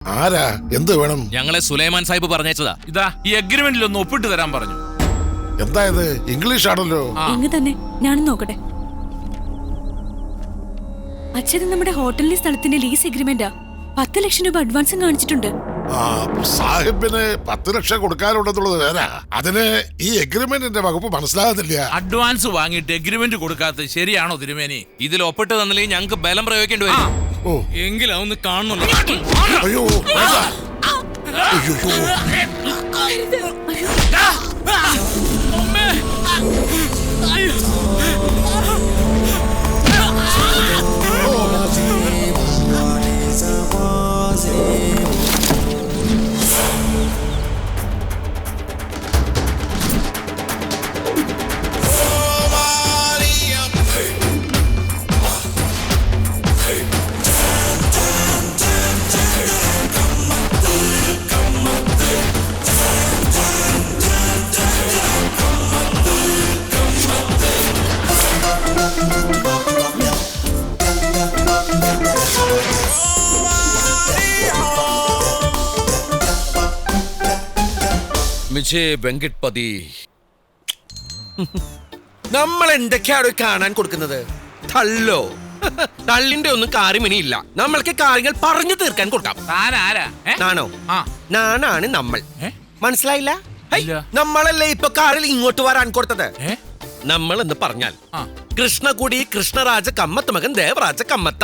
ആരാ? എന്ത് വേണം? ഞങ്ങളെ സുലൈമാൻ സാഹിബ് പറഞ്ഞയച്ചതാ. ഇതാ ഈ അഗ്രിമെന്റിൽ ഒന്ന് ഒപ്പിട്ട് തരാൻ പറഞ്ഞു. എന്താ ഇത്? ഇംഗ്ലീഷ് ആണല്ലോ. ഇങ്ങ് തന്നെ, ഞാനും നോക്കട്ടെ. അച്ഛൻ നമ്മുടെ ഹോട്ടലിലെ സ്ഥലത്തിന്റെ ലീസ് എഗ്രിമെന്റാ. 10 ലക്ഷം രൂപ അഡ്വാൻസും കാണിച്ചിട്ടുണ്ട്. സാഹിബിന് 10 ലക്ഷം കൊടുക്കാനുണ്ടെന്നുള്ളത് വേറെ. അതിന് ഈ എഗ്രിമെന്റിന്റെ വകുപ്പ് മനസ്സിലാകുന്നില്ല. അഡ്വാൻസ് വാങ്ങിയിട്ട് എഗ്രിമെന്റ് കൊടുക്കാത്തത് ശരിയാണോ തിരുമേനി? ഇതിൽ ഒപ്പിട്ട് തന്നില്ലെങ്കിൽ ഞങ്ങൾക്ക് ബലം പ്രയോഗിക്കേണ്ടി വരും. എങ്കിലും അതൊന്ന് കാണുന്നുള്ളൂ. അയ്യോ വെങ്കിട്പതി, നമ്മൾ എന്തൊക്കെയാണ് കാണാൻ കൊടുക്കുന്നത്? തള്ളോ? തള്ളിന്റെ ഒന്നും കാര്യമിനിയില്ല. നമ്മൾക്ക് കാര്യങ്ങൾ പറഞ്ഞു തീർക്കാൻ കൊടുക്കാം. നാണോ? നാണാണ് നമ്മൾ. മനസ്സിലായില്ല? നമ്മളല്ലേ ഇപ്പൊ കാറിൽ ഇങ്ങോട്ട് വരാൻ കൊടുത്തത്. നമ്മൾ എന്ന് പറഞ്ഞാൽ കൃഷ്ണകുടി കൃഷ്ണരാജ കമ്മത്ത് മകൻ ദേവരാജ കമ്മത്ത.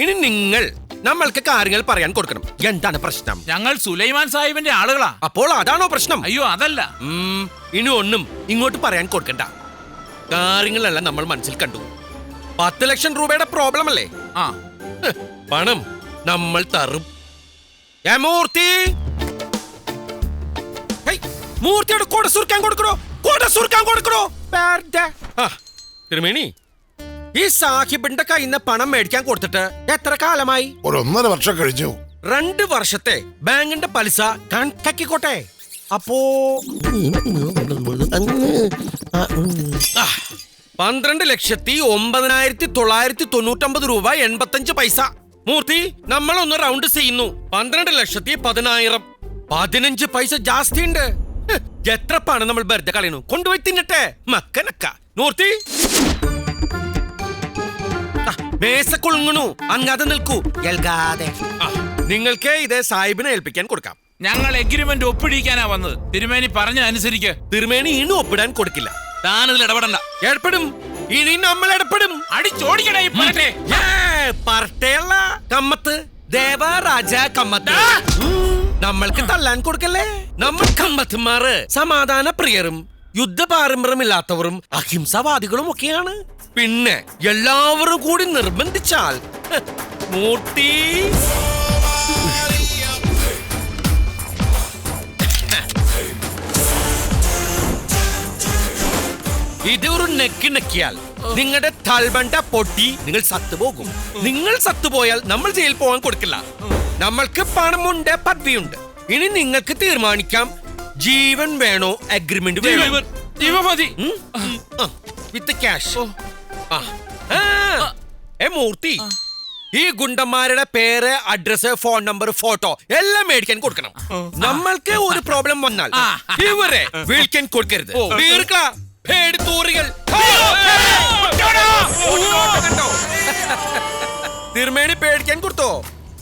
ഇനി നിങ്ങൾ നമ്മൾക്ക് കാര്യങ്ങൾ പറയാൻ കൊടുക്കണം. എന്താണ് പ്രശ്നം? ഞങ്ങൾ സുലൈമാൻ സാഹിബിന്റെ ആളുകളാ. അപ്പോൾ അതാണോ പ്രശ്നം? അയ്യോ അതല്ല. ഇനി ഒന്നും ഇങ്ങോട്ട് പറയാൻ കൊടുക്കണ്ട. കാര്യങ്ങളെല്ലാം നമ്മൾ മനസ്സിൽ കണ്ടു. 10 ലക്ഷം രൂപയുടെ പ്രോബ്ലം അല്ലേ? പണം നമ്മൾ തറും. മൂർത്തി, മൂർത്തിയോട് കോട സുർക്കാൻ കൊടുക്കണോ? കോട സുർക്കാൻ കൊടുക്കണോ? തിരുമേനി, ഈ സാഹിബിന്റെ കയ്യിൽ നിന്ന് പണം മേടിക്കാൻ കൊടുത്തിട്ട് എത്ര കാലമായി? 1.5 വർഷം കഴിഞ്ഞു. 2 വർഷത്തെ ബാങ്കിന്റെ പലിശ കണക്കാക്കിക്കോട്ടെ. അപ്പോ 12,09,999 രൂപ 85 പൈസ. മൂർത്തി, നമ്മളൊന്ന് റൗണ്ട് ചെയ്യുന്നു. 12,10,000. 15 പൈസ ജാസ്തി ഉണ്ട്. എത്ര പണം നമ്മൾ വെറുതെ കളയുന്നു? കൊണ്ടുപോയി തിന്നട്ടെ മക്കനക്ക. മൂർത്തി, മേസക്കൊളുങ്ങണു, അങ്ങാതെ നിൽക്കൂ. നിങ്ങൾക്ക് ഇത് സാഹിബിനെ ഏൽപ്പിക്കാൻ കൊടുക്കാം. ഞങ്ങൾ എഗ്രിമെന്റ് ഒപ്പിടിക്കാനാ വന്നത്. തിരുമേനി പറഞ്ഞ അനുസരിക്ക്. തിരുമേനി ഇനി ഒപ്പിടാൻ കൊടുക്കില്ല. താനതിൽ ഇടപെടണ്ട. ഏർപ്പെടും. ഇനി നമ്മൾ ഇടപെടും. അടിച്ചോടിക്കണേ ഈ പറട്ടെ. പറട്ടയല്ല, കമ്മത്ത്, ദേവരാജ കമ്മത്ത്. നമ്മൾക്ക് തല്ലാൻ കൊടുക്കല്ലേ. നമ്മൾ കമ്മത്തുമാറ് സമാധാന പ്രിയരും യുദ്ധപാരമ്പര്യമില്ലാത്തവരും അഹിംസവാദികളും ഒക്കെയാണ്. പിന്നെ എല്ലാവരും കൂടി നിർബന്ധിച്ചാൽ മൂർത്തി ഇതൊരു നെക്കിയാൽ നിങ്ങളുടെ തൽബണ്ട പൊട്ടി നിങ്ങൾ സത്തുപോകും. നിങ്ങൾ സത്തുപോയാൽ നമ്മൾ ജയിൽ പോകാൻ കൊടുക്കില്ല. നമ്മൾക്ക് പണമുണ്ട്, പദവിയുണ്ട്. ഇനി നിങ്ങൾക്ക് തീരുമാനിക്കാം, ജീവൻ വേണോ അഗ്രിമെന്റ് വേണോ? വിത്ത് ക്യാഷ്. മൂർത്തി, ഈ ഗുണ്ടന്മാരുടെ പേര്, അഡ്രസ്, ഫോൺ നമ്പർ, ഫോട്ടോ എല്ലാം മേടിക്കാൻ കൊടുക്കണം. നമ്മൾക്ക് ഒരു പ്രോബ്ലം വന്നാൽ ഇവരെ വിളിക്കാൻ കൊടുക്കരുത്. തിരുമേനി പേടിക്കാൻ കൊടുത്തോ?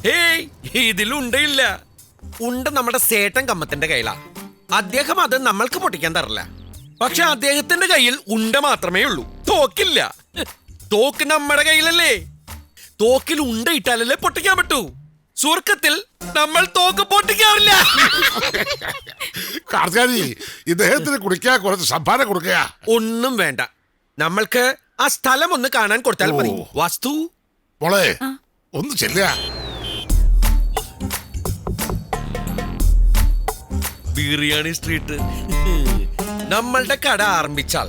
ഹേയ്, ഇതിലുണ്ടയില്ല. ഉണ്ട നമ്മുടെ സേട്ടൻ കമ്മത്തിന്റെ കയ്യിലാ. അദ്ദേഹം അത് നമ്മൾക്ക് പൊട്ടിക്കാൻ തരില്ല. പക്ഷെ അദ്ദേഹത്തിന്റെ കയ്യിൽ ഉണ്ട മാത്രമേ ഉള്ളൂ, തോക്കില്ല. തോക്ക് നമ്മുടെ കയ്യിലല്ലേ. തോക്കിൽ ഉണ്ട ഇട്ടാലല്ലേ പൊട്ടിക്കാൻ പറ്റൂ. സ്വർഗത്തിൽ നമ്മൾ തോക്ക് പൊട്ടിക്കാറില്ല. ഇദ്ദേഹത്തിന് കുടിക്കാൻ കുറച്ച് സംഭാവന കൊടുക്കുക. ഒന്നും വേണ്ട, നമ്മൾക്ക് ആ സ്ഥലം ഒന്ന് കാണാൻ കൊടുത്താൽ മതി. വാസ്തു മോളെ ഒന്ന് ചെല്ലുക. ബിരിയാണി സ്ട്രീറ്റ്. നമ്മളുടെ കട ആരംഭിച്ചാൽ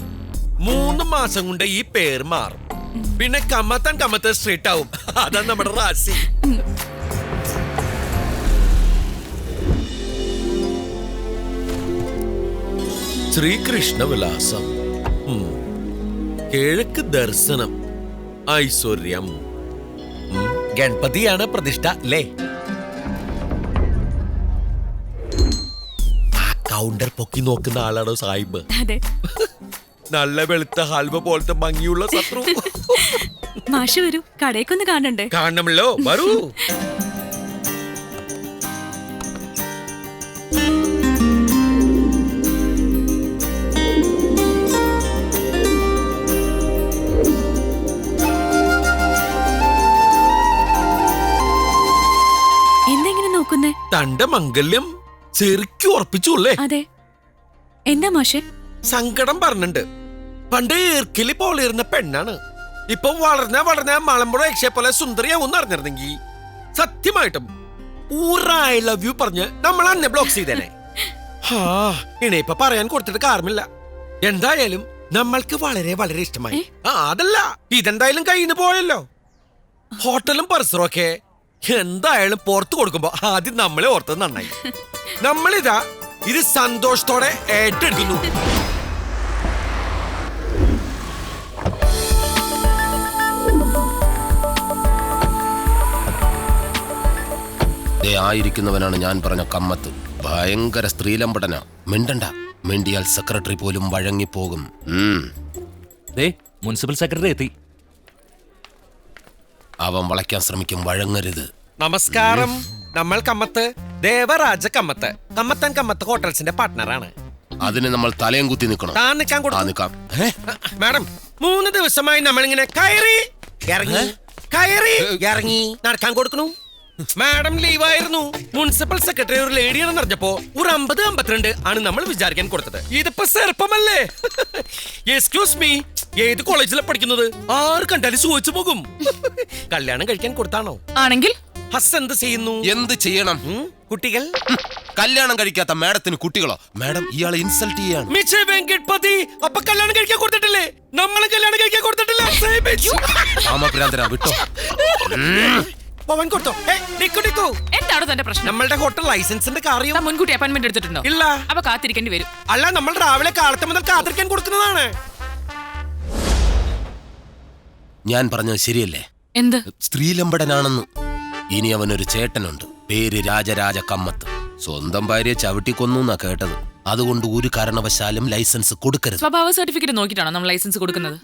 3 മാസം കൊണ്ട് ഈ പേര് മാറും. പിന്നെ കമ്മത്ത് സ്ട്രീറ്റ് ആവും. അതാ നമ്മുടെ റാശി. ശ്രീകൃഷ്ണ വിലാസം, കിഴക്ക് ദർശനം, ഐശ്വര്യം. ഗണപതിയാണ് പ്രതിഷ്ഠ അല്ലേ? കൗണ്ടർ പൊക്കി നോക്കുന്ന ആളാണോ സാഹിബ്? അതെ. നല്ല വെളുത്ത ഹൽവ പോലത്തെ ഭംഗിയുള്ള ശത്രു. മാഷ് വരൂ, കടയൊക്കൊന്ന് കാണണ്ടേ? കാണണമല്ലോ, വരൂ. എന്തെങ്ങനെ നോക്കുന്നേ? തന്റെ മംഗല്യം ശരിക്കും ഉറപ്പിച്ചു അല്ലേ? അതെ. എന്താ മാഷെ? സങ്കടം പറഞ്ഞിട്ടുണ്ട്. പണ്ട് ഈർക്കിലി പോലെ ഇരുന്ന പെണ്ണാണ്. ഇപ്പൊ വളർന്ന മലമ്പുഴ യക്ഷയെ പോലെ സുന്ദരിയാവും അറിഞ്ഞിരുന്നെങ്കിൽ സത്യമായിട്ടും ഐ ലവ് യു പറഞ്ഞ് നമ്മൾ അന്നെ ബ്ലോക്ക് ചെയ്തേനെ. ഇനിയിപ്പൊ പറയാൻ കൊടുത്തിട്ട് കാര്യമില്ല. എന്തായാലും നമ്മൾക്ക് വളരെ വളരെ ഇഷ്ടമായി. അതല്ല, ഇതെന്തായാലും കയ്യിൽ നിന്ന് പോയല്ലോ. ഹോട്ടലും പരിസരവും ഒക്കെ എന്തായാലും പുറത്തു കൊടുക്കുമ്പോ ആദ്യം നമ്മളെ ഓർത്തത് നന്നായി. നമ്മളിതാ ഇത് സന്തോഷത്തോടെ ഏറ്റെടുക്കുന്നു. ആയിരിക്കുന്നവനാണ് ഞാൻ പറഞ്ഞ കമ്മത്ത്. ഭയങ്കര സ്ത്രീലമ്പടന. മിണ്ടണ്ട, മിണ്ടിയാൽ സെക്രട്ടറി പോലും വഴങ്ങിപ്പോകും. മുനിസിപ്പൽ സെക്രട്ടറി എത്തി. അവൻ വളയ്ക്കാൻ ശ്രമിക്കും, വഴങ്ങരുത്. നമസ്കാരം. നമ്മൾ കമ്മത്ത്, ദേവരാജ കമ്മത്ത്, കമ്മത്തൻ കമ്മത്ത് ഹോട്ടൽസിന്റെ പാർട്ട്ണറാണ്. അതിന് നമ്മൾ തലയും കുത്തി നിൽക്കണം. താൻ നിൽക്കാൻ കൊടുക്കും. നിൽക്കാം. മാഡം, 3 ദിവസമായി നമ്മളിങ്ങനെ കയറി ഇറങ്ങി നടക്കാൻ കൊടുക്കണു. മാഡം ലീവായിരുന്നു. മുനിസിപ്പൽ സെക്രട്ടറി ഒരു ലേഡിയാണെന്ന് അറിഞ്ഞപ്പോ ഒരു 50-52 ആണ് നമ്മൾ വിചാരിക്കാൻ കൊടുത്തത്. ഇതിപ്പോ ചെറുപ്പമല്ലേ? എക്സ്ക്യൂസ് മീ, ഏത് കോളേജിലാണ് പഠിക്കുന്നത്? ആര് കണ്ടാലും ചോദിച്ചു പോകും. കല്യാണം കഴിക്കാൻ കൊടുത്താണോ? ആണെങ്കിൽ ഹസ് എന്ത് ചെയ്യുന്നു? എന്ത് ചെയ്യണം? കുട്ടികൾ? കല്യാണം കഴിക്കാത്ത മാഡത്തിന് കുട്ടികളോ? മാഡം ഇയാളെ ഇൻസൾട്ട് ചെയ്യാണ്. മിച്ചേ വെങ്കിട്പതി, അപ്പൊ കല്യാണം കഴിക്കാൻ കൊടുത്തിട്ടില്ലേ? നമ്മളെ കല്യാണം കഴിക്കാൻ കൊടുത്തിട്ടില്ല. ആമഭ്രാന്തരാ, വിട്ടോ. എന്താണ് തന്റെ പ്രശ്നം? നമ്മളുടെ ഹോട്ടൽ ലൈസൻസിന്റെ കാര്യം മുൻകൂട്ടി അപ്പോയിന്റ്മെന്റ് എടുത്തിട്ടുണ്ടോ? ഇല്ല. അപ്പൊ കാത്തിരിക്കേണ്ടി വരും. അല്ല, നമ്മൾ രാവിലെ കാലത്ത് മുതൽ കാത്തിരിക്കാൻ കൊടുക്കുന്നതാണ്. ഞാൻ പറഞ്ഞത് ശരിയല്ലേ? എന്ത്? സ്ത്രീലമ്പടനാണെന്ന്. ഇനി അവനൊരു ചേട്ടനുണ്ട്, പേര് രാജരാജ കമ്മത്ത്. സ്വന്തം ഭാര്യയെ ചവിട്ടിക്കൊന്നു എന്നാ കേട്ടത്. അതുകൊണ്ട് ഒരു കാരണവശാലും ലൈസൻസ് കൊടുക്കരുത്. സ്വഭാവ സർട്ടിഫിക്കറ്റ് നോക്കിയിട്ടാണോ നമ്മൾ ലൈസൻസ് കൊടുക്കുന്നത്?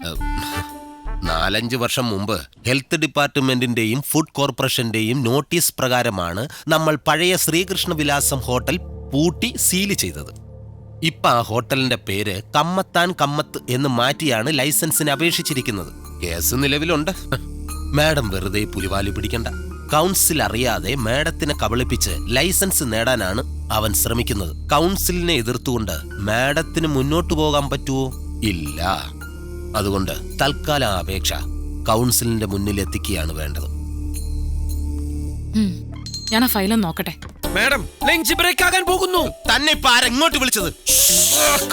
4-5 വർഷം മുമ്പ് ഹെൽത്ത് ഡിപ്പാർട്ട്മെന്റിന്റെയും ഫുഡ് കോർപ്പറേഷന്റെയും നോട്ടീസ് പ്രകാരമാണ് നമ്മൾ പഴയ ശ്രീകൃഷ്ണ വിലാസം ഹോട്ടൽ പൂട്ടി സീല് ചെയ്തത്. ഇപ്പൊ ആ ഹോട്ടലിന്റെ പേര് കമ്മത്താൻ കമ്മത്ത് എന്ന് മാറ്റിയാണ് ലൈസൻസിന് അപേക്ഷിച്ചിരിക്കുന്നത്. കേസ് നിലവിലുണ്ട്. മാഡം വെറുതെ പുലിവാലി പിടിക്കണ്ട. കൗൺസിൽ അറിയാതെ മാഡത്തിനെ കബളിപ്പിച്ച് ലൈസൻസ് നേടാനാണ് അവൻ ശ്രമിക്കുന്നത്. കൗൺസിലിനെ എതിർത്തുകൊണ്ട് മാഡത്തിന് മുന്നോട്ടു പോകാൻ പറ്റുമോ? ഇല്ല. അതുകൊണ്ട് തൽക്കാലം അപേക്ഷ കൗൺസിലിന്റെ മുന്നിൽ എത്തിക്കുകയാണ് വേണ്ടത്. ഞാൻ ആ ഫയലും നോക്കട്ടെ. മാഡം, ലഞ്ച് ബ്രേക്ക് ആകാൻ പോകുന്നു. തന്നെ ഇപ്പൊ ആരെങ്ങോട്ട് വിളിച്ചത്?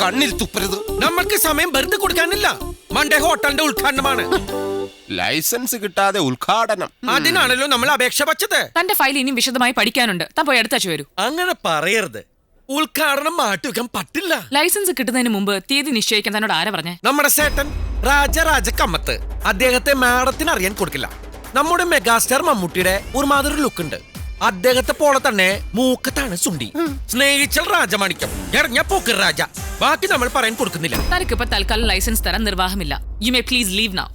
കണ്ണിൽ തുപ്പരുത്. നമ്മൾക്ക് സമയം വെറുതെ കൊടുക്കാനില്ല. മൺഡേ ഹോട്ടലിന്റെ ഉദ്ഘാടനമാണ്. ലൈസൻസ് കിട്ടാതെ ഉദ്ഘാടനം? അതിനാണല്ലോ നമ്മൾ അപേക്ഷ വച്ചത്. തന്റെ ഫയൽ ഇനിയും വിശദമായി പഠിക്കാനുണ്ട്. താൻ പോയി അടുത്താഴ്ച വരൂ. അങ്ങനെ പറയരുത്. ഉദ്ഘാടനം മാറ്റിവെക്കാൻ പറ്റില്ല. ലൈസൻസ് കിട്ടുന്നതിന് മുമ്പ് തീയതി നിശ്ചയിക്കാൻ തന്നോട് ആരാ പറഞ്ഞേ? നമ്മുടെ സേട്ടൻ രാജരാജ കമ്മത്ത്. അദ്ദേഹത്തെ മാഡത്തിന് അറിയാൻ കൊടുക്കില്ല. നമ്മുടെ മെഗാസ്റ്റാർ മമ്മൂട്ടിയുടെ ഒരു മാതിരി ലുക്ക് ഉണ്ട്. അദ്ദേഹത്തെ പോലെ തന്നെ മൂക്കത്താണ് സുണ്ടി. സ്നേഹിച്ചൽ രാജമാണിക്യം, എറിഞ്ഞ പോക്കർ രാജ. ബാക്കി നമ്മൾ പറയാൻ കൊടുക്കുന്നില്ല. തനിക്കിപ്പോ തൽക്കാലം ലൈസൻസ് തരാൻ നിർവാഹമില്ല. You may please leave now.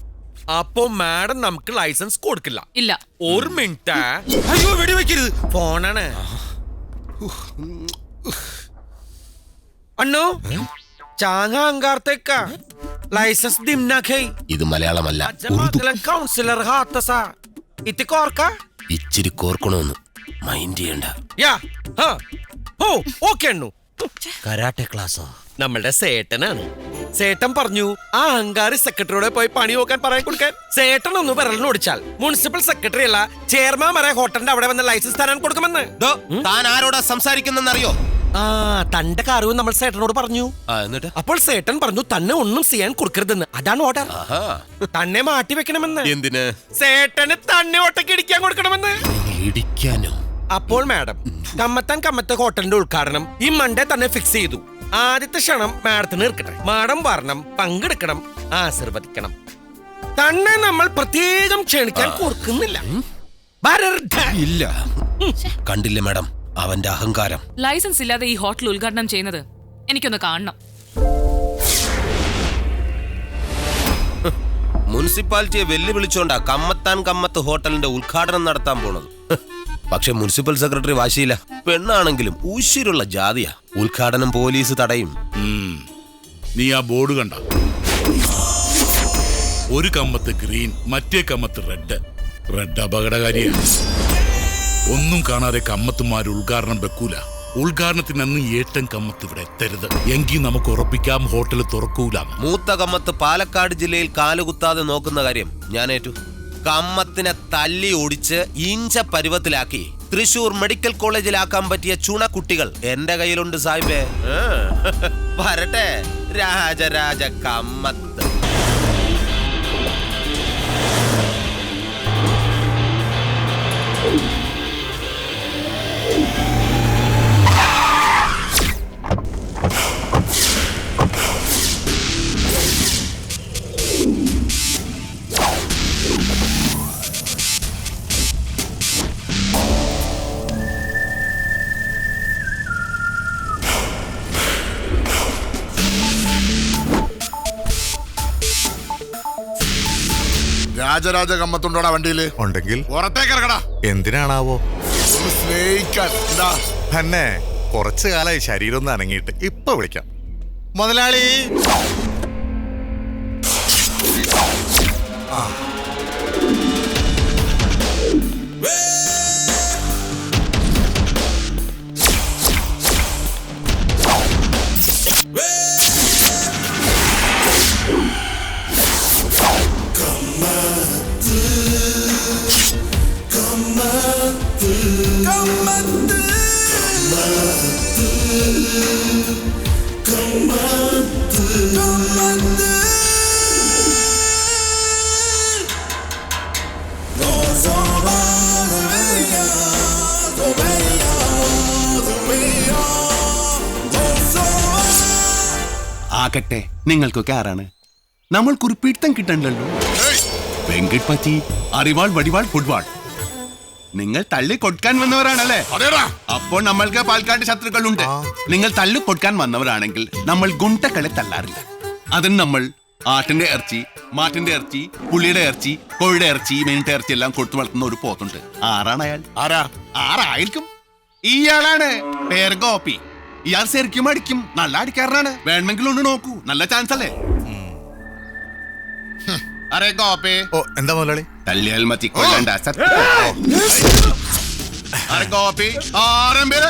അപ്പോ മാഡം നമുക്ക് ലൈസൻസ് കൊടുക്കില്ല? ഇല്ല. ഒരു മിനിറ്റ്. അയ്യോ, വെടിവെക്കരുത്. ഫോണാണ്. അണ്ണോ, ചാങ്ങ അങ്കാർത്തേക്ക ലൈസൻസ് ദിംന ഖൈ. ഇത് മലയാളമല്ല, ഉറുദു. കൗൺസിലർ ഹാത്തസ ഇത്തി കോർക്ക. ഇച്ചിരി കോർക്കണോന്ന് മൈൻഡ് ചെയ്യണ്ട. യാ ഹാ ഓ ഓക്കേ അണ്ണു. കരാട്ടെ ക്ലാസ്സോ? നമ്മളുടെ സേട്ടനാണ്. സേട്ടൻ പറഞ്ഞു ആ അഹങ്കാരി സെക്രട്ടറിയോടെ പോയി പണി നോക്കാൻ പറയാൻ കൊടുക്കാൻ. സേട്ടൻ ഒന്ന് വിരലിനോടിച്ചാൽ മുനിസിപ്പൽ സെക്രട്ടറി അല്ല ചെയർമാൻ വരെ ഹോട്ടലിന്റെ അവിടെ വന്ന് ലൈസൻസ് തരാൻ കൊടുക്കുമെന്ന്. താൻ ആരോടാ സംസാരിക്കുന്നെന്നറിയോ? തന്റെ കാര്യവും നമ്മൾ സേട്ടനോട് പറഞ്ഞു. എന്നിട്ട് അപ്പോൾ സേട്ടൻ പറഞ്ഞു തന്നെ ഒന്നും ചെയ്യാൻ കൊടുക്കരുതെന്ന്. അതാണ് ഓർഡർ. തന്നെ മാറ്റി വെക്കണമെന്ന്. എന്തിന്? സേട്ടന് തന്നെ ഒട്ടയ്ക്ക് ഇടിക്കാൻ കൊടുക്കണമെന്ന്. ഇടിക്കാനോ? അപ്പോൾ മാഡം, കമ്മത്താൻ കമ്മത്ത ഹോട്ടലിന്റെ ഉദ്ഘാടനം ഈ മൺഡേ തന്നെ ഫിക്സ് ചെയ്തു. ആദ്യത്തെ ക്ഷണം മാഡത്തിന് ഇരിക്കട്ടെ. മാഡം വരണം, പങ്കെടുക്കണം, ആശീർവദിക്കണം. തന്നെ നമ്മൾ പ്രത്യേകം ക്ഷണിക്കാൻ കൊടുക്കുന്നില്ല. ഇല്ല. കണ്ടില്ലേ മാഡം അവന്റെ അഹങ്കാരം? ലൈസൻസ് ഇല്ലാതെ ഈ ഹോട്ടൽ ഉദ്ഘാടനം ചെയ്യുന്നത് എനിക്കൊന്ന് കാണണം. മുനിസിപ്പാലിറ്റിയെ വെല്ലുവിളിച്ചോണ്ടാ കമ്മത്ത് ഹോട്ടലിന്റെ ഉദ്ഘാടനം നടത്താൻ പോണത്. പക്ഷെ മുനിസിപ്പൽ സെക്രട്ടറി വാശിയില്ല. പെണ്ണാണെങ്കിലും ഊശ്വരുള്ള ജാതിയാ. ഉദ്ഘാടനം പോലീസ് തടയും. നീ ആ ബോർഡ് കണ്ട? ഒരു കമ്മത്ത് ഗ്രീൻ, മറ്റേ കമ്മത്ത് റെഡ്. റെഡ് അപകടകാരിയാണ്. ഒന്നും കാണാതെ കമ്മത്തുമാർ ഉദ്ഘാടനം വെക്കൂല. ഉദ്ഘാടനത്തിന് അന്ന് ഏട്ടൻ കമ്മത്ത് ഇവിടെ എത്തരുത്. എങ്കിൽ നമുക്ക് ഉറപ്പിക്കാം ഹോട്ടൽ തുറക്കൂല. മൂത്ത കമ്മത്ത് പാലക്കാട് ജില്ലയിൽ കാലുകുത്താതെ നോക്കുന്ന കാര്യം ഞാൻ ഏറ്റു. കമ്മത്തിനെ തല്ലി ഒടിച്ച് ഇഞ്ച പരുവത്തിലാക്കി തൃശൂർ മെഡിക്കൽ കോളേജിലാക്കാൻ പറ്റിയ ചുണക്കുട്ടികൾ എന്റെ കയ്യിലുണ്ട് സാഹിബേ. വരട്ടെ രാജരാജ കമ്മത്ത്. രാജരാജ കമ്മത്തുണ്ടോടാ വണ്ടിയില്? ഉണ്ടെങ്കിൽ പുറത്തേക്ക് ഇറങ്ങടാ. എന്തിനാണാവോ? ഒന്ന് സ്നേഹിക്കാൻ. എന്താ തന്നെ കുറച്ചു കാലമായി ശരീരം ഒന്ന് അനങ്ങിയിട്ട്. ഇപ്പൊ വിളിക്കാം മുതലാളി. ആകട്ടെ, നിങ്ങൾക്കൊക്കെ ആരാണ്? നമ്മൾക്കൊരു പിടുത്തം കിട്ടണ്ടല്ലോ. വെങ്കട് പറ്റി അറിവാൾ വടിവാൾ ഫുട്ബോൾ. നിങ്ങൾ തള്ളി കൊടുക്കാൻ വന്നവരാണല്ലേ? അപ്പോൾ നമ്മൾക്ക് പാൽക്കാട്ട് ശത്രുക്കളുണ്ട്. നിങ്ങൾ തള്ളി കൊടുക്കാൻ വന്നവരാണെങ്കിൽ നമ്മൾ ഗുണ്ടകളെ തള്ളാറില്ല. അതിന് നമ്മൾ ആട്ടിന്റെ ഇറച്ചി, മാട്ടിന്റെ ഇറച്ചി, പുള്ളിയുടെ ഇറച്ചി, കോഴിയുടെ ഇറച്ചി, മീനിന്റെ ഇറച്ചി എല്ലാം കൊടുത്തു വളർത്തുന്ന ഒരു പോത്തുണ്ട്. ആരാണ് അയാൾ? ആരായിരിക്കും? ഇയാളാണ് പേര് ഗോപി. ഇയാൾ ശരിക്കും അടിക്കും. നല്ല അടിക്കാരനാണ്. വേണമെങ്കിൽ ഒന്ന് നോക്കൂ. നല്ല ചാൻസ് അല്ലേ? അരെ ഗോപി. ഓ, എന്താ മുതലാളി? തല്ലിയാൽ മതി, കൊല്ലണ്ട. അരെ ഗോപി, ആരംഭില്.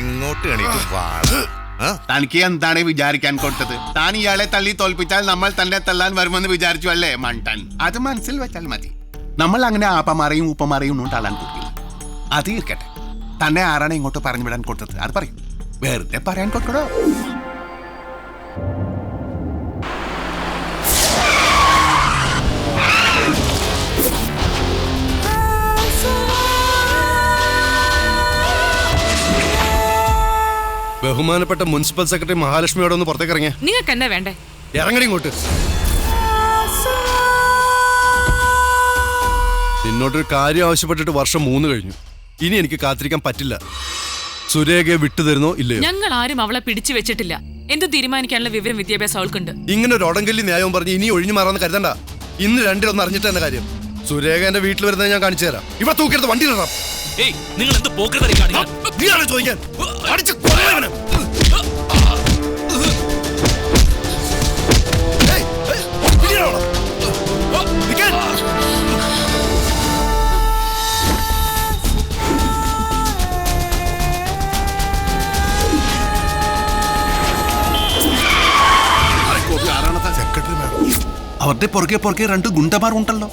ഇങ്ങോട്ട് എണീറ്റ് വാള. തനിക്ക് എന്താണ് വിചാരിക്കാൻ കൊടുത്തത്? താൻ ഇയാളെ തള്ളി തോൽപ്പിച്ചാൽ നമ്മൾ തന്നെ തള്ളാൻ വരുമെന്ന് വിചാരിച്ചു അല്ലേ മണ്ടൻ? അത് മനസ്സിൽ വെച്ചാൽ മതി. നമ്മൾ അങ്ങനെ ആപ്പമാരെയും ഉപ്പമാരെയും ഒന്നും തള്ളാൻ കൊടുക്കില്ല. അത് ഇരിക്കട്ടെ, തന്നെ ആരാണ് ഇങ്ങോട്ട് പറഞ്ഞു വിടാൻ കൊടുത്തത്? അത് പറയും. വെറുതെ പറയാൻ കൊടുക്കണോ? ബഹുമാനപ്പെട്ട മുനിസിപ്പൽ സെക്രട്ടറി മഹാലക്ഷ്മിയോടൊന്ന് പുറത്തേക്ക് ഇറങ്ങിയ. നിങ്ങൾക്ക് എന്താ വേണ്ടേ? ഇറങ്ങടി ഇങ്ങോട്ട്. നിന്നോടൊരു കാര്യം ആവശ്യപ്പെട്ടിട്ട് വർഷം 3 കഴിഞ്ഞു. ഇനി എനിക്ക് കാത്തിരിക്കാൻ പറ്റില്ല. സുരേഖയെ വിട്ടുതരുന്നോ ഇല്ലയോ? ഞങ്ങൾ ആരും അവളെ പിടിച്ചു വെച്ചിട്ടില്ല. എന്ത് തീരുമാനിക്കാനുള്ള വിവരം വിദ്യാഭ്യാസം അവൾക്കുണ്ട്. ഇങ്ങനെ ഒരു ഒടങ്കല്ലി ന്യായവും പറഞ്ഞ് ഇനി ഒഴിഞ്ഞു മാറാന്ന് കരുതണ്ട. ഇന്ന് രണ്ടിലൊന്ന് അറിഞ്ഞിട്ട് തന്നെ കാര്യം. സുരേഖ എന്റെ വീട്ടിൽ വരുന്നത് ഞാൻ കാണിച്ചു തരാം. ഇവിടെ തൂക്കിയെടുത്ത് വണ്ടിയിലിടാം. ഏയ് നിങ്ങൾ എന്ത് പോക്കറി കാണിക്കാൻ? നീയാണ് ചോദിക്കാൻ. അടിച്ച് കൊല്ലണം ഇവനെ. ഏയ്, ഏയ്, പിടിയെടാ അവളെ. നിക്കാൻ. അവരുടെ പുറകെ പുറകെ 2 ഗുണ്ടമാർ ഉണ്ടല്ലോ.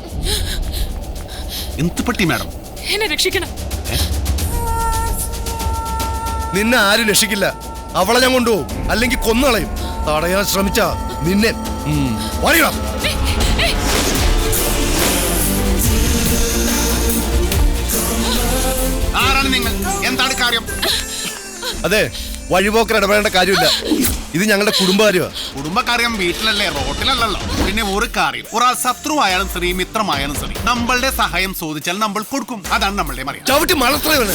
എന്ത് പറ്റി മാഡം? എന്നെ രക്ഷിക്കണം. നിന്നെ ആരും രക്ഷിക്കില്ല. അവളെ ഞാൻ കൊണ്ടുപോകും, അല്ലെങ്കിൽ കൊന്നുകളയും. തടയാൻ ശ്രമിച്ച നിന്നെ വഴിയാം. ആരാണ് നിങ്ങൾ? എന്താണ് കാര്യം? അതെ, വഴിപോക്കർ ഇടപെടേണ്ട കാര്യമില്ല. ഇത് ഞങ്ങളുടെ കുടുംബകാര്യമാണ്. കുടുംബക്കാര്യം വീട്ടിലല്ലേ, റോട്ടിലല്ലല്ലോ. പിന്നെ ഒരു കാര്യം, ഒരാൾ ശത്രുവായാലും ശരി മിത്രമായാലും ശരി നമ്മളുടെ സഹായം ചോദിച്ചാൽ നമ്മൾ കൊടുക്കും. അതാണ് നമ്മളുടെ മര്യാദ. ചവിട്ടി മലത്രയാണ്.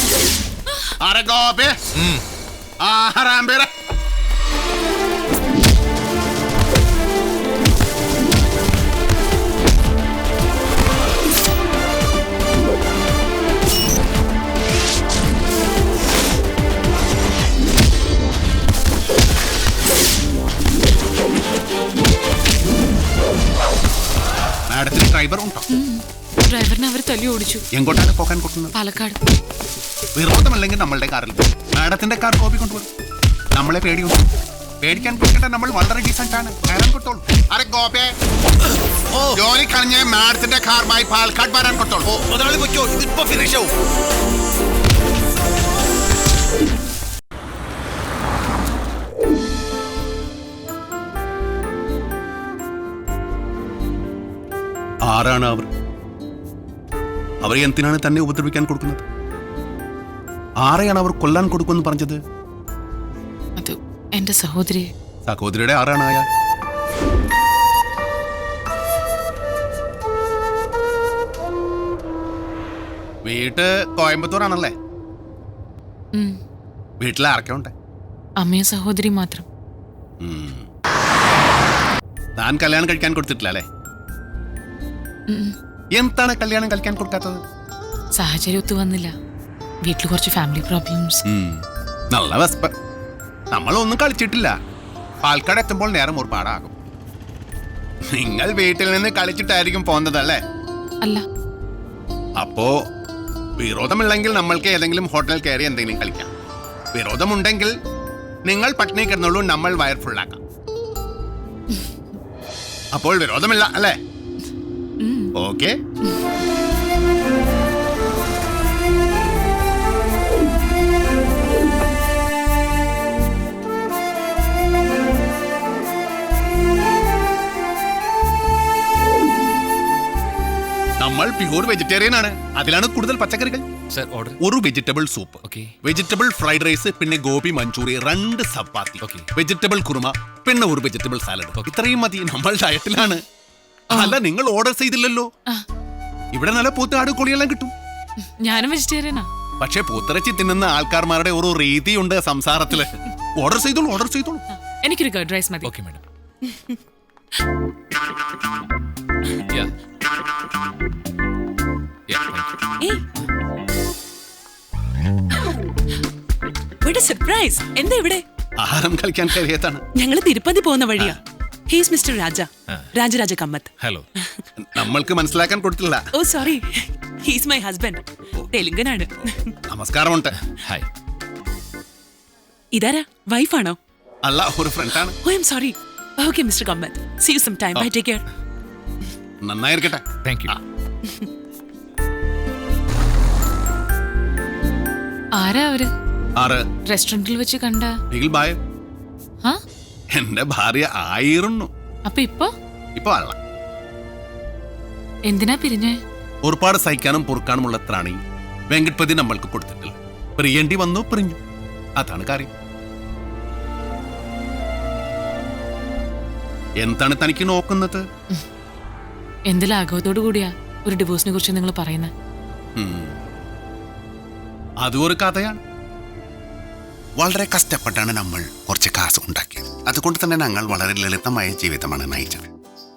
മാഡത്തിന് ഡ്രൈവർ ഉണ്ടോ? ഡ്രൈവറിനെ അവർ തല്ലി ഓടിച്ചു. എങ്ങോട്ടാണ് പോകാൻ കൊടുക്കുന്നത്? പാലക്കാട്. വിരോധമല്ലെങ്കിൽ നമ്മളുടെ കാറിൽ മാഡത്തിന്റെ കാർ കോപ്പി കൊണ്ടുപോകും. നമ്മളെ പേടിയുണ്ട്. പേടിക്കാൻ കൊടുക്കേണ്ട, നമ്മൾ വളരെ ഡീസന്റ് ആണ്. നേരം കൊട്ടോളൂ. അരെ ഗോപേ, ജോലി കഴിഞ്ഞ് മാഡത്തിന്റെ കാറുമായി പാലക്കാട് വരാൻ കൊട്ടോളൂ. മുതലാളി പൊയ്ക്കോ, ഇതിപ്പോ ഫിനിഷ് ആവും. ആരാണ് അവർ? അവരെ എന്തിനാണ് തന്നെ ഉപദ്രവിക്കാൻ കൊടുക്കുന്നത്? ആരെയാണ് അവർ കൊല്ലാൻ കൊടുക്കുമെന്ന് പറഞ്ഞത്? അത് എന്റെ സഹോദരി. സഹോദരിയുടെ ആരാണ് അയാൾ? വീട്ട് കോയമ്പത്തൂരാണല്ലേ? വീട്ടിൽ ആരൊക്കെ ഉണ്ട്? അമ്മയും സഹോദരി മാത്രം. താൻ കല്യാണം കഴിക്കാൻ കൊടുത്തിട്ടില്ല അല്ലേ? എന്താണ് കല്യാണം കഴിക്കാൻ കൊടുക്കാത്തത്? സാഹചര്യം ഒത്തു വന്നില്ല. വീട്ടിൽ കുറച്ച് ഫാമിലി പ്രോബ്ലംസ്. നല്ല വെസ്പ. നമ്മളൊന്നും കളിച്ചിട്ടില്ല. പാലക്കാട് എത്തുമ്പോൾ നേരം ഒരുപാടാകും. നിങ്ങൾ വീട്ടിൽ നിന്ന് കളിച്ചിട്ടായിരിക്കും പോകുന്നതല്ലേ? അല്ല. അപ്പോ വിരോധമില്ലെങ്കിൽ നമ്മൾക്ക് ഏതെങ്കിലും ഹോട്ടലിൽ കയറി എന്തെങ്കിലും കളിക്കാം. വിരോധമുണ്ടെങ്കിൽ നിങ്ങൾ പട്ടിണി കിടന്നുള്ളൂ, നമ്മൾ വയർ ഫുള്ളാക്കാം. അപ്പോൾ വിരോധമില്ല അല്ലേ? ഓക്കെ. നമ്മൾ പ്യൂർ വെജിറ്റേറിയൻ ആണ്. അതിലാണ് കൂടുതൽ പച്ചക്കറികൾ. ഒരു vegetable soup, vegetable fried rice, പിന്നെ ഗോപി മഞ്ചൂരി, 2 ചപ്പാത്തി, വെജിറ്റബിൾ കുറുമ, പിന്നെ ഒരു വെജിറ്റബിൾ സാലഡ്. ഇത്രയും മതി. നമ്മൾ ഡയറ്റിലാണ്. അല്ല, നിങ്ങൾ ഓർഡർ ചെയ്തില്ലല്ലോ. ഇവിടെ നല്ല പോത്താട് കോഴിയെല്ലാം കിട്ടും. ഞാനും വെജിറ്റേറിയനാ. പക്ഷെ പോത്തിറച്ചി തിന്നുന്ന ആൾക്കാർമാരുടെ ഒരു രീതിയുണ്ട് സംസാരത്തില്. ഓർഡർ ചെയ്തോളൂ, ഓർഡർ ചെയ്തോളൂ. എനിക്കൊരു കർഡ് റൈസ് മതി. Okay madam. സർപ്രൈസ്. എന്താ ഇവിടെ? ആഹാരം കളിക്കാൻ കഴിയാത്താണ്. ഞങ്ങള് തിരുപ്പതി പോകുന്ന വഴിയാ. He's mister Raja, Rajaraja Kamath. Hello. നമ്മൾക്ക് മനസ്സിലാക്കാൻ കൊടുത്തില്ല. Oh sorry, he's my husband. തെലുങ്കനാണ്. നമസ്കാരമുണ്ട്. ഹായ്. ഇതാരാ? വൈഫാണോ? അല്ല, ഒരു ഫ്രണ്ടാണ്. Oh I am sorry. Okay mister Kamath, see you some time. Bye, take care. നന്നായിരിക്കട്ടെ. Thank you. ആരാ അവര്? ആറ് റെസ്റ്റോറന്റിൽ വെച്ച് കണ്ട നിഖിൽ ബായ്. എന്റെ ഭാര്യ ആയിരുന്നു. അപ്പൊ ഇപ്പൊ അല്ല. എന്തിനാ പിരിഞ്ഞേ? ഒരുപാട് സഹിക്കാനും പൊറുക്കാനുമുള്ള ത്രാണി വെങ്കട്പതി നമ്മൾക്ക് കൊടുത്തിട്ടില്ല. പ്രിയേണ്ടി വന്നു, പിരിഞ്ഞു. അതാണ് കാര്യം. എന്താണ് തനിക്ക് നോക്കുന്നത്? എന്ത് ലാഘവത്തോടു കൂടിയാ ഒരു ഡിവോഴ്സിനെ കുറിച്ച് നിങ്ങൾ പറയുന്നത്? അതും ഒരു കഥയാണ്. വളരെ കഷ്ടപ്പെട്ടാണ് നമ്മൾ കുറച്ച് കാശ് ഉണ്ടാക്കിയത്. അതുകൊണ്ട് തന്നെ ഞങ്ങൾ വളരെ ലളിതമായ ജീവിതമാണ് നയിച്ചത്.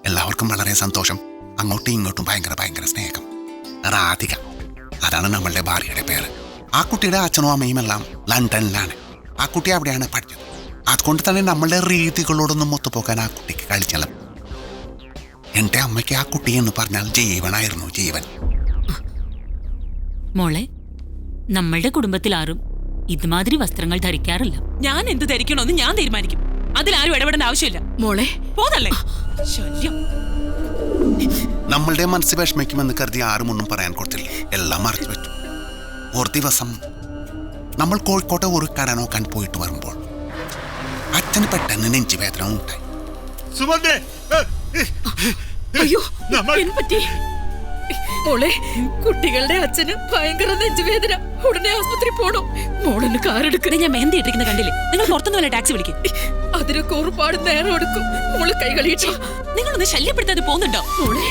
എല്ലാവർക്കും വളരെ സന്തോഷം, അങ്ങോട്ടും ഇങ്ങോട്ടും ഭയങ്കര സ്നേഹം. രാധിക, അതാണ് നമ്മളുടെ ഭാര്യയുടെ പേര്. ആ കുട്ടിയുടെ അച്ഛനും അമ്മയും എല്ലാം ലണ്ടനിലാണ്. ആ കുട്ടി അവിടെയാണ് പഠിച്ചത്. അതുകൊണ്ട് തന്നെ നമ്മളുടെ രീതികളോടൊന്നും ഒത്തുപോകാൻ ആ കുട്ടിക്ക് കഴിച്ചല്ല. എന്റെ അമ്മയ്ക്ക് ആ കുട്ടി എന്ന് പറഞ്ഞാൽ ജീവനായിരുന്നു, ജീവൻ. മോളെ, നമ്മളുടെ കുടുംബത്തിൽ ആരും ഇതുമാതിരി വസ്ത്രങ്ങൾ ധരിക്കാറില്ല. ഞാൻ എന്ത് ധരിക്കണമെന്ന് ഞാൻ തീരുമാനിക്കും. അതിലാരും ഇടപെടേണ്ട ആവശ്യമില്ല. മോളെ പോതല്ലേ ശല്യം. നമ്മളുടെ മനസ്സ് വിഷമിക്കുമെന്ന് കരുതി ആരും ഒന്നും പറയാൻ കൊടുത്തില്ല. എല്ലാം മറച്ചു വെച്ചു. ഒരു ദിവസം നമ്മൾ കോഴിക്കോട്ടെ ഒരു കട നോക്കാൻ പോയിട്ട് വരുമ്പോൾ അച്ഛന് പെട്ടെന്ന് നെഞ്ചുവേദന ഉണ്ടായി. അയ്യോ, എന്ത് പറ്റി? മോളെ, കുട്ടികളുടെ അച്ഛന് ഭയങ്കര നെഞ്ചുവേദന. ഉടനെ ആസ്പത്രി പോണോ? മോളൊന്ന് കാറെടുക്കണേ. ഞാൻ മെഹന്തി ഇട്ടിരിക്കുന്ന കണ്ടില്ലേ? നിങ്ങൾ പുറത്തുനിന്ന് ടാക്സി വിളിക്കും. അതിനൊക്കെ ഒരുപാട് നേരം എടുക്കും. മോള് കൈ കളിയിട്ടോ. നിങ്ങളൊന്ന് ശല്യപ്പെടുത്താതെ പോകുന്നുണ്ടോ? മോളെ,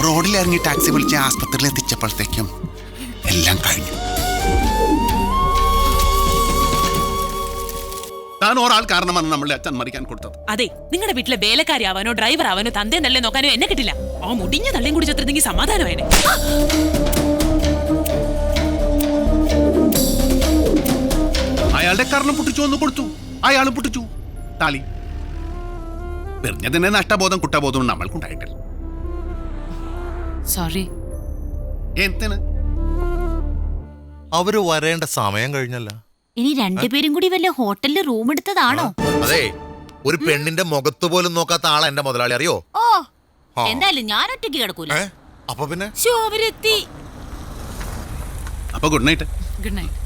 റോഡിൽ ഇറങ്ങി ടാക്സി വിളിച്ച് ആസ്പത്രിയിൽ എത്തിച്ചപ്പോഴത്തേക്കും എല്ലാം കഴിഞ്ഞു. താൻ ഒരാൾ കാരണമാണ് നമ്മളുടെ അച്ഛൻ മരിക്കാൻ കൊടുത്തത്. അതെ, നിങ്ങളുടെ വീട്ടിലെ വേലക്കാരി ആവാനോ ഡ്രൈവർ ആവാനോ തന്തേ നല്ലേ നോക്കാനോ എന്നെ കിട്ടില്ല. ആ മുടിഞ്ഞ തള്ളിയും കൂടി ചത്തിരുന്നെങ്കിൽ സമാധാനമായേനെ. അയാളുടെ കർണം പൊട്ടിച്ചു ഒന്ന് കൊടുത്തു, അയാളും പൊട്ടിച്ചു താലി. വെറുതെ നഷ്ടബോധം കുറ്റബോധവും നമ്മൾക്കുണ്ടായിട്ടില്ല. സോറി. എന്തിന്? അവര് വരേണ്ട സമയം കഴിഞ്ഞല്ല. ഇനി രണ്ടുപേരും കൂടി വല്ല ഹോട്ടലിൽ റൂം എടുത്തതാണോ? അതെ, ഒരു പെണ്ണിന്റെ മുഖത്ത് പോലും നോക്കാത്ത ആളാ എന്റെ മുതലാളി, അറിയോ? ഓ, എന്തായാലും ഞാൻ ഒറ്റയ്ക്ക് കിടക്കൂല. അപ്പൊ പിന്നെ അവരെത്തി. അപ്പൊ ഗുഡ് നൈറ്റ്. Good night.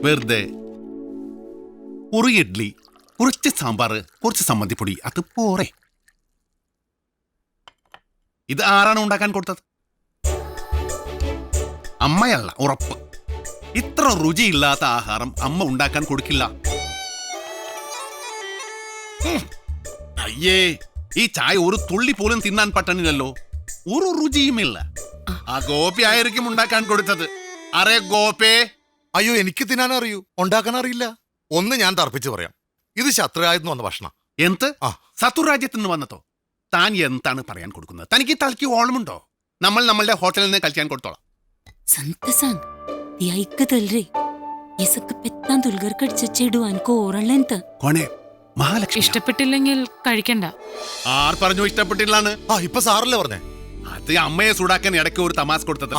വെറുതെ ഒരു ഇഡ്ലി, കുറച്ച് സാമ്പാർ, കുറച്ച് സമ്മതിപ്പൊടി, അത് പോരെ. ഇത് ആരാണ് ഉണ്ടാക്കാൻ കൊടുത്തത്? അമ്മയല്ല, ഉറപ്പ്. ഇത്ര രുചിയില്ലാത്ത ആഹാരം അമ്മ ഉണ്ടാക്കാൻ കൊടുക്കില്ല. അയ്യേ, ഈ ചായ ഒരു തുള്ളി പോലും തിന്നാൻ പറ്റണില്ലല്ലോ. ഒരു രുചിയുമില്ല. ആ ഗോപി ആയിരിക്കും ഉണ്ടാക്കാൻ കൊടുത്തത്. അറേ ഗോപേ. അയ്യോ, എനിക്ക് തിന്നാൻ അറിയൂ, ഉണ്ടാക്കാൻ അറിയില്ല. ഒന്ന് ഞാൻ തർപ്പിച്ച് പറയാം, ഇത് ശത്രുരാജ്യത്ത് വന്ന ഭക്ഷണം. എന്ത്? ശത്രുരാജ്യത്ത് നിന്ന് വന്നതോ? താൻ എന്താണ് പറയാൻ കൊടുക്കുന്നത്? തനിക്ക് തലയ്ക്ക് ഓളമുണ്ടോ? നമ്മൾ നമ്മളുടെ ഹോട്ടലിൽ നിന്ന് കഴിക്കാൻ കൊടുത്തോളാം. ഇഷ്ടപ്പെട്ടില്ലെങ്കിൽ കഴിക്കണ്ട. ആർ പറഞ്ഞു ഇഷ്ടപ്പെട്ടില്ലാന്ന്? ഇപ്പൊ സാറല്ലേ പറഞ്ഞേ? അത് അമ്മയെ ചൂടാക്കാൻ ഇടയ്ക്ക് ഒരു തമാശ കൊടുത്തത്.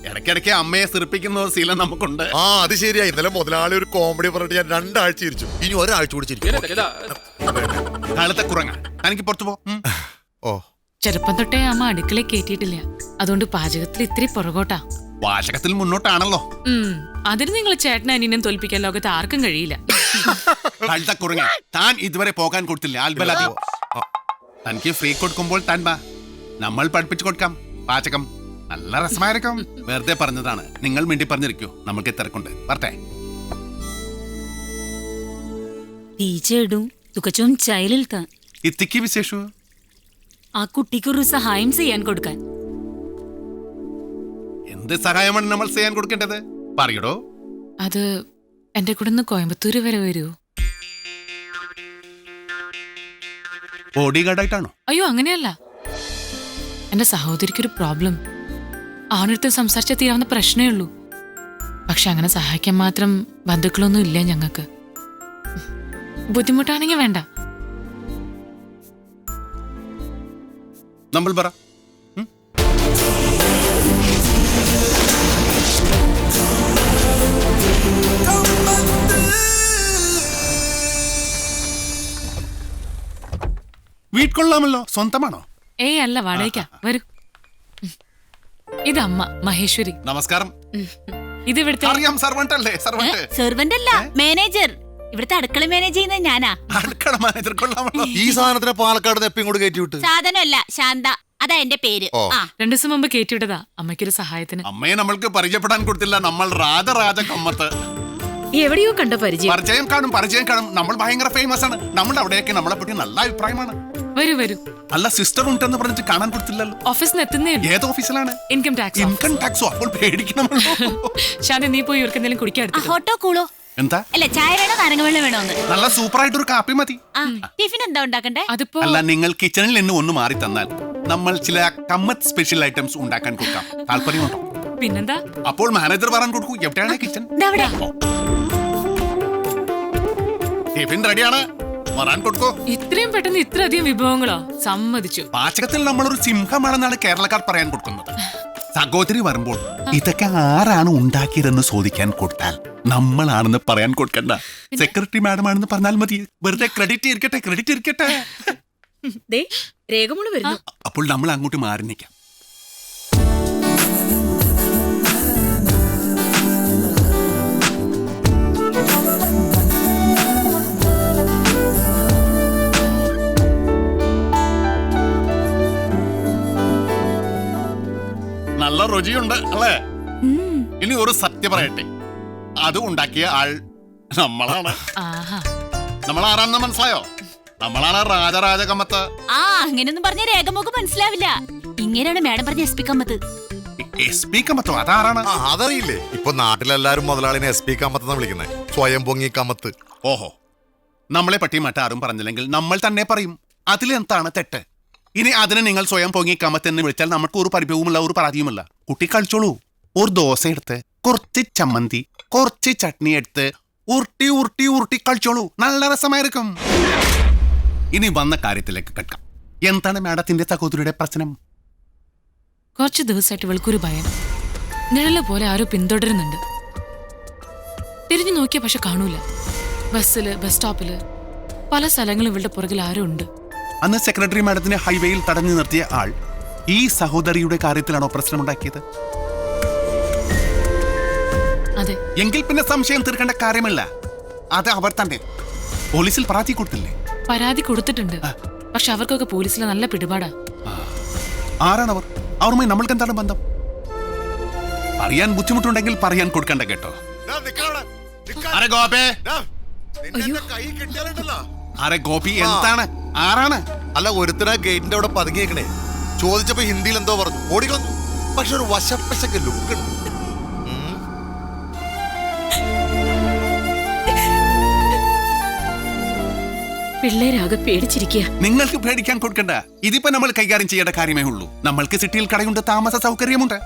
ഇടയ്ക്കിടയ്ക്ക് അമ്മയെ സിറിപ്പിക്കുന്ന ഒരു ശീലം നമുക്കുണ്ട്. അത് ശരിയാ. ഇന്നലെ മുതലാളി ഒരു കോമഡി പറഞ്ഞിട്ട് ഞാൻ 2 ആഴ്ച ചിരിച്ചു. ഇനി ഒരാഴ്ച കൂടി ചിരിക്കും. കാലത്തെ കുറങ്ങ, തനിക്ക് പുറത്തു പോ. ചെറുപ്പം തൊട്ടേ അമ്മ അടുക്കളയിൽ കേറ്റിയിട്ടില്ല. അതുകൊണ്ട് പാചകത്തിൽ ഇത്തിരി പുറകോട്ടാ. പാചകത്തിൽ മുന്നോട്ടാണല്ലോ. അതിന് നിങ്ങൾ ചേട്ടൻ അനിയനും തോൽപ്പിക്കാൻ ലോകത്ത് ആർക്കും കഴിയില്ല. കാലത്തെ കുറങ്ങ, താൻ ഇതുവരെ പോകാൻ കൊടുത്തില്ല. ആൽബലാതി തനിക്ക് ഫ്രീ കൊടുക്കുമ്പോൾ താൻ വാ, നമ്മൾ പഠിപ്പിച്ചു കൊടുക്കാം പാചകം. നല്ല രസമായിരിക്കും. വെറുതെ പറഞ്ഞതാണ്. നിങ്ങൾ മിണ്ടി പറഞ്ഞിരിക്കൂ, നമുക്ക് തിരക്കുണ്ട്. വരട്ടെ. ഇത്തിക്ക് വിശേഷു ആ കുട്ടിക്കൊരു സഹായം ചെയ്യാൻ കൊടുക്കാൻ. എന്ത് സഹായമാണ് നമ്മൾ ചെയ്യാൻ കൊടുക്കേണ്ടത്? പറയടോ. അത് എന്റെ കൂടെ ഒന്ന് കോയമ്പത്തൂര് വരെ വരുമോ? ബോഡി ഗാർഡായിട്ടാണോ? അയ്യോ, അങ്ങനെയല്ല. എന്റെ സഹോദരിക്കൊരു പ്രോബ്ലം. ആണടുത്ത് സംസാരിച്ചാൽ തീരാവുന്ന പ്രശ്നമേ ഉള്ളൂ. പക്ഷെ അങ്ങനെ സഹായിക്കാൻ മാത്രം ബന്ധുക്കളൊന്നും ഇല്ല ഞങ്ങൾക്ക്. ബുദ്ധിമുട്ടാണെങ്കിൽ വേണ്ട. നമ്മൾ പറ. വീട്ട്കൊള്ളാമല്ലോ. സ്വന്തമാണോ? ഏയ് അല്ല, വാടകയ്ക്കാ. വരൂ. ഇത് അമ്മ മഹേശ്വരി. നമസ്കാരം. ഇത് ഇവിടുത്തെ അറിയാം, സർവന്റ് അല്ലേ? സർവന്റ് അല്ല, മാനേജർ. ഇവിടുത്തെ അടുക്കള മാനേജ് ചെയ്യുന്നത് ഞാനാ. അടുക്കള മാനേജർ കൊള്ളാമല്ലോ. ഈ സാധനത്തിന് പാലക്കാട് നിന്ന് എപ്പം കൂടെ കയറ്റി വിട്ട്? സാധനമല്ല, ശാന്ത, അതാ എന്റെ പേര്. ആ 2 ദിവസം മുമ്പ് കേട്ടിവിട്ടതാ അമ്മയ്ക്കൊരു സഹായത്തിന്. അമ്മയെ നമ്മൾക്ക് പരിചയപ്പെടാൻ കൊടുത്തില്ല. നമ്മൾ രാജ കമ്മത്ത്. എവിടെയോ കണ്ട പരിചയം. പരിചയം കാണും. നമ്മൾ ഭയങ്കര ഫേമസ് ആണ്. നമ്മുടെ അവിടെയൊക്കെ നമ്മളെ പറ്റി നല്ല അഭിപ്രായമാണ്. വരൂ. അല്ല, സിസ്റ്റർ ഉണ്ടെന്ന് പറഞ്ഞിട്ട് കാണാൻ കൊടുത്തില്ലല്ലോ. ഓഫീസിൽ എത്തുന്നേ. ഏത് ഓഫീസിലാണ്? ഇൻകം ടാക്സോ? അപ്പോൾ പേടിക്കണമല്ലോ. ശാന്തി, നീ പോയി ഇവർക്ക് എന്തെങ്കിലും കുടിക്കാൻ എടുത്തോ. ഹോട്ടോ കൂളോ? എന്താ? അല്ല, ചായ വേണോ നാരങ്ങ വെള്ളം വേണോ? നല്ല സൂപ്പർ ആയിട്ടൊരു കാപ്പി മതി. ടിഫിൻ എന്താ ഉണ്ടാക്കണ്ടേ? അതിപ്പോ അല്ല, നിങ്ങൾ കിച്ചണിൽ നിന്ന് ഒന്ന് മാറി തന്നാൽ നമ്മൾ ചില കമ്മത്ത് സ്പെഷ്യൽ ഐറ്റംസ് ഉണ്ടാക്കാൻ കൊടുക്കാം. താല്പര്യമുണ്ടോ? പിന്നെന്താ? അപ്പോൾ മാനേജർ പറയാൻ കൊടുക്കൂ. എവിടെയാണ് കിച്ചൺ? ടിഫിൻ റെഡിയാണ്, വരാൻ കൊടുക്കൂ. ഇത്രയും പെട്ടെന്ന് ഇത്ര അധികം വിഭവങ്ങളോ? സമ്മതിച്ചു. പാചകത്തിൽ നമ്മളൊരു സിംഹമാണെന്നാണ് കേരളക്കാർ പറയാൻ കൊടുക്കുന്നത്. സഹോദരി വരുമ്പോൾ ഇതൊക്കെ ആരാണ് ഉണ്ടാക്കിയതെന്ന് ചോദിക്കാൻ കൊടുത്താൽ നമ്മളാണെന്ന് പറയാൻ കൊടുക്കണ്ട. സെക്രട്ടറി മാഡം ആണെന്ന് പറഞ്ഞാൽ മതി. വെറുതെ ക്രെഡിറ്റ് ഇരിക്കട്ടെ. രേഖമോള് വരുന്നു. അപ്പോൾ നമ്മൾ അങ്ങോട്ട് മാറി നിൽക്കാം. നല്ല രുചിയുണ്ട് അല്ലേ? ഇനി ഒരു സത്യം പറയട്ടെ, അത് ഉണ്ടാക്കിയ ആൾ നമ്മളാണ്. നമ്മൾ ആരാണെന്ന് മനസ്സിലായോ? നമ്മളാണ് രാജ കമ്മത്ത്. അങ്ങനെയൊന്നും പറഞ്ഞ രേഖമോക്ക് മനസ്സിലാവില്ല. ഇങ്ങനെയാണ് മാഡം പറഞ്ഞ SP കമ്മത്ത്. SP കമ്മത്തോ? അതാരാണ്? അതറിയില്ലേ? ഇപ്പൊ നാട്ടിലെല്ലാരും മുതലാളിനെ SP കമ്മത്തെന്ന് വിളിക്കുന്നത്. സ്വയം പൊങ്ങി കമ്മത്ത്. ഓഹോ, നമ്മളെ പറ്റി മറ്റാരും പറഞ്ഞില്ലെങ്കിൽ നമ്മൾ തന്നെ പറയും. അതിലെന്താണ് തെറ്റ്? ഇനി അതിനെ നിങ്ങൾ സ്വയം പൊങ്ങി കമ്മത്തെന്ന് വിളിച്ചാൽ നമുക്ക് ഒരു പരിഭവവുമില്ല, ഒരു പരാതിയുമില്ല. കുട്ടി കളിച്ചോളൂ. ഒരു ദോശ എടുത്ത് കുറച്ച് ചമ്മന്തി, കുറച്ച് ചട്നി എടുത്ത് ഉരുട്ടി കളിച്ചോളൂ. നല്ല രസമായിരിക്കും. ഇനി വന്ന കാര്യത്തിലേക്ക് കേൾക്കാം. എന്താണ് മാഡത്തിന്റെ സഹോദരിയുടെ പ്രശ്നം? കുറച്ച് ദിവസമായിട്ട് ഇവൾക്കൊരു ഭയം. നിഴല പോലെ ആരോ പിന്തുടരുന്നുണ്ട്. തിരിഞ്ഞു നോക്കിയ പക്ഷെ കാണൂല. ബസ്സില്, ബസ് സ്റ്റോപ്പില്, പല സ്ഥലങ്ങളും ഇവളുടെ പുറകിൽ ആരോ ഉണ്ട്. അന്ന് സെക്രട്ടറി മാഡത്തിനെ ഹൈവേയിൽ തടഞ്ഞു നിർത്തിയ ആൾ ഈ സഹോദരിയുടെ കാര്യത്തിലാണോ പ്രശ്നമുണ്ടാക്കിയത്? അതെ. എങ്കിൽ പിന്നെ സംശയം തീർക്കേണ്ട കാര്യമില്ല. അത് അവർ തന്നെ. പോലീസിൽ പരാതി കൊടുത്തില്ലേ? പരാതി കൊടുത്തിട്ടുണ്ട്. പക്ഷെ അവർക്കൊക്കെ പോലീസിലെ നല്ല പിടിപാടാ. ആരാണവർ? അവരുമായി നമ്മൾക്ക് എന്താണ് ബന്ധം? അറിയാൻ ബുദ്ധിമുട്ടുണ്ടെങ്കിൽ പറയാൻ കൊടുക്കണ്ട കേട്ടോ. അരെ ഗോപി, എന്താണ്? ആരാണ്? അല്ല, ഒരുത്തര ഗേറ്റിന്റെ അവിടെ പതുങ്ങിയേക്കണേ. ചോദിച്ചപ്പോ ഹിന്ദിയിൽ എന്തോ പറഞ്ഞു, ഓടിക്കളഞ്ഞു. പക്ഷെ ഒരു വശപ്പശക്ക് ലുക്ക് ഉണ്ട്. പിള്ളേരാകെ പേടിച്ചിരിക്കുക. നിങ്ങൾക്ക് പേടിക്കാൻ കൊടുക്കണ്ട. ഇതിപ്പോ നമ്മൾ കൈകാര്യം ചെയ്യേണ്ട കാര്യമേ ഉള്ളൂ. നമ്മൾക്ക് സിറ്റിയിൽ കടയുണ്ട്, താമസ സൗകര്യമുണ്ട്.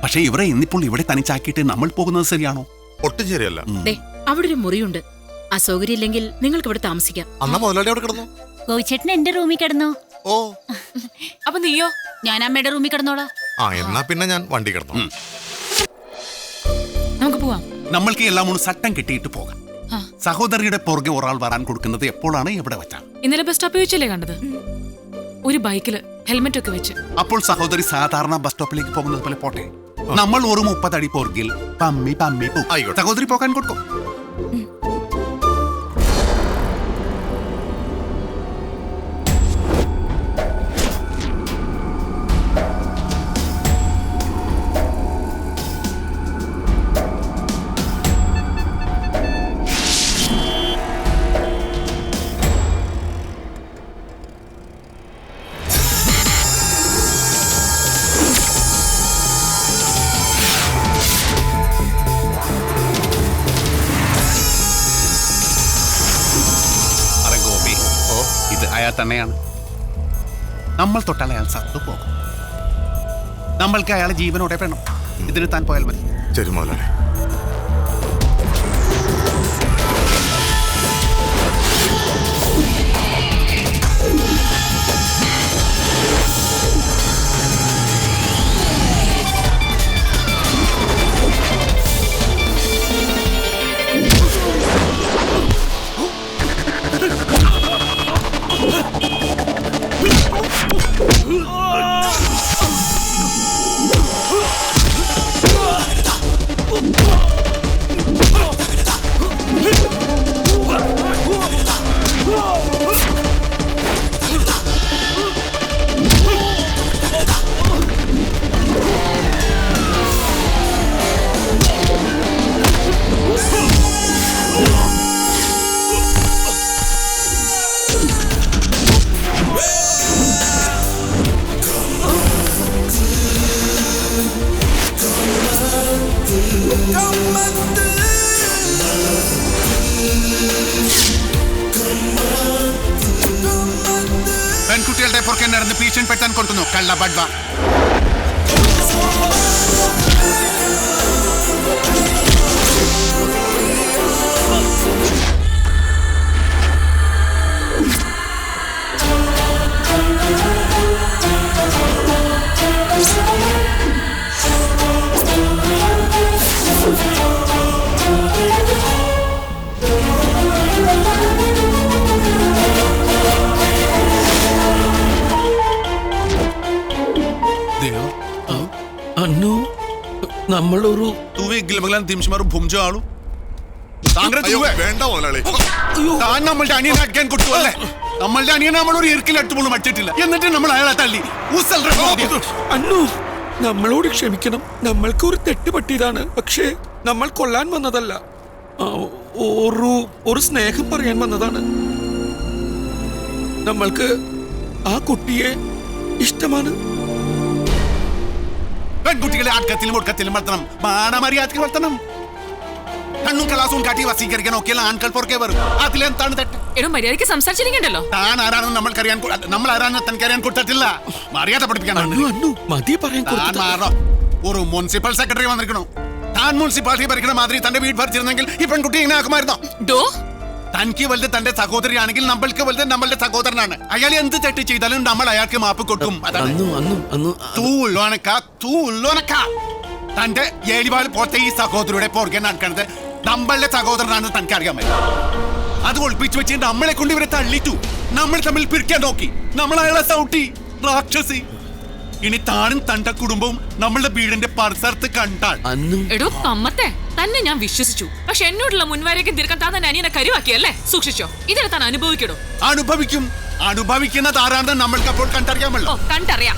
പക്ഷെ ഇവരെ ഇന്നിപ്പോൾ ഇവിടെ തനിച്ചാക്കിയിട്ട് നമ്മൾ പോകുന്നത് ശരിയാണോ? ഒട്ടും ശരിയല്ല. അവിടെ ഒരു മുറിയുണ്ട്. അസൗകര്യം ഇല്ലെങ്കിൽ നിങ്ങൾക്ക് ഇവിടെ താമസിക്കാം. അന്നാ മുതലാളി അവിടെ കിടന്നു. ഗോവിച്ചേട്ടൻ എന്റെ റൂമിൽ കിടന്നോ? ഓ, അപ്പൊ നീയോ? ഞാൻ അമ്മയുടെ റൂമിൽ കിടന്നോളാം. എന്നാ പിന്നെ ഞാൻ വണ്ടി കിടന്നു. നമുക്ക് പോവാം. നമ്മൾക്ക് എല്ലാം ഒന്ന് സട്ടം കെട്ടിയിട്ട് പോകാം. സഹോദരിയുടെ പുറകെ ഒരാൾ വരാൻ കൊടുക്കുന്നത് എപ്പോഴാണ്, എവിടെ വെച്ചാണ്? ഇന്നലെ ബസ് സ്റ്റോപ്പിൽ വെച്ചല്ലേ കണ്ടത്? ഒരു ബൈക്കില് ഹെൽമെറ്റ് ഒക്കെ വെച്ച്. അപ്പോൾ സഹോദരി സാധാരണ ബസ് സ്റ്റോപ്പിലേക്ക് പോകുന്നത് പോലെ പോട്ടെ. നമ്മൾ ഒരു 30 അടി പുറകിൽ പമ്മി പോകും. സഹോദരി പോകാൻ കൊടുക്കും. അയാൾ തന്നെയാണ്. നമ്മൾ തൊട്ടാൽ അയാൾ സത്തു പോകും. നമ്മൾക്ക് അയാളെ ജീവനോടെ വേണം. ഇതിന് താൻ പോയാൽ മതി. ശരി മോനെ. Oh! പുറകെ നടന്ന് ഭീഷണിപ്പെടുത്താൻ കൊടുക്കുന്നു കള്ള ബഡ്വ. അന്നു നമ്മളൊരു വേണ്ട മുതലാളി. താൻ നമ്മളുടെ അനിയനെ അടിക്കാൻ കൊടുത്തുവല്ലേ? നമ്മളുടെ അനിയനെ നമ്മളൊരു ഇറുക്കിലെട്ട് പോലും അടിച്ചിട്ടില്ല. എന്നിട്ട് നമ്മൾ അയാളെ തള്ളി. അന്നു നമ്മളോട് ക്ഷമിക്കണം. നമ്മൾക്ക് ഒരു തെറ്റ് പറ്റിയതാണ്. പക്ഷേ നമ്മൾ കൊല്ലാൻ വന്നതല്ല. ഒരു സ്നേഹം പറയാൻ വന്നതാണ്. നമ്മൾക്ക് ആ കുട്ടിയെ ഇഷ്ടമാണ്. പെൺകുട്ടികളെ ആൾക്കത്തിലും ഒടുക്കത്തിലും വളർത്തണം. മാനമര്യാദക്ക് വളർത്തണം. കണ്ണും കലാസവും കാട്ടി വസീകരിക്കാൻ നോക്കിയാൽ ആൺകൾ പുറകെ വരും. അതിലെന്താണ് തെറ്റ്? എടോ മര്യാദയ്ക്ക് സംസാരിച്ചിരിക്കണ്ടല്ലോ. താൻ ആരാണെന്ന് നമ്മൾക്കറിയാൻ നമ്മൾ ആരാണെന്ന് തനിക്കറിയാൻ കൊടുത്തിട്ടില്ല. മര്യാദ പഠിപ്പിക്കാൻ ഒരു മുനിസിപ്പൽ സെക്രട്ടറി വന്നിരിക്കണോ? താൻ മുനിസിപ്പാലിറ്റി ഭരിക്കുന്ന മാതിരി തന്റെ വീട് ഭരിച്ചിരുന്നെങ്കിൽ ഈ പെൺകുട്ടി ഇങ്ങനെ ആക്കുമായിരുന്നോ? തനിക്ക് വലുത് തന്റെ സഹോദരിയാണെങ്കിൽ നമ്മൾക്ക് വലുത് നമ്മളുടെ സഹോദരനാണ്. അയാൾ എന്ത് തെറ്റ് ചെയ്താലും നമ്മൾ അയാൾക്ക് മാപ്പ് കൊടുക്കും. തന്റെ ഏഴിവാൾ പോലത്തെ ഈ സഹോദരിയുടെ പുറകെ നടക്കുന്നത് നമ്മളുടെ സഹോദരനാണെന്ന് തനിക്ക് അറിയാൻ പറ്റും. അത് ഒളിപ്പിച്ചു വെച്ച് നമ്മളെ കൊണ്ട് ഇവരെ തള്ളിട്ടു. നമ്മൾ തമ്മിൽ പിരിക്കാൻ നോക്കി. നമ്മൾ അയാളെ സൗട്ടി രാക്ഷസി. ഇനി താനും തന്റെ കുടുംബവും നമ്മളുടെ വീടിന്റെ പരിസരത്ത് കണ്ടാൽ എടോ കമ്മത്തെ തന്നെ ഞാൻ വിശ്വസിച്ചു. പക്ഷെ എന്നോടുള്ള മുൻവാരേക്കും തീർക്കാൻ താൻ തന്നെ അനിയനെ കരുവാക്കിയല്ലേ? സൂക്ഷിച്ചോ, ഇതിനെ താൻ അനുഭവിക്കടോ. അനുഭവിക്കുന്നത് ആരാണെന്ന് നമ്മൾക്ക് അപ്പോൾ കണ്ടറിയാമല്ലോ. കണ്ടറിയാം.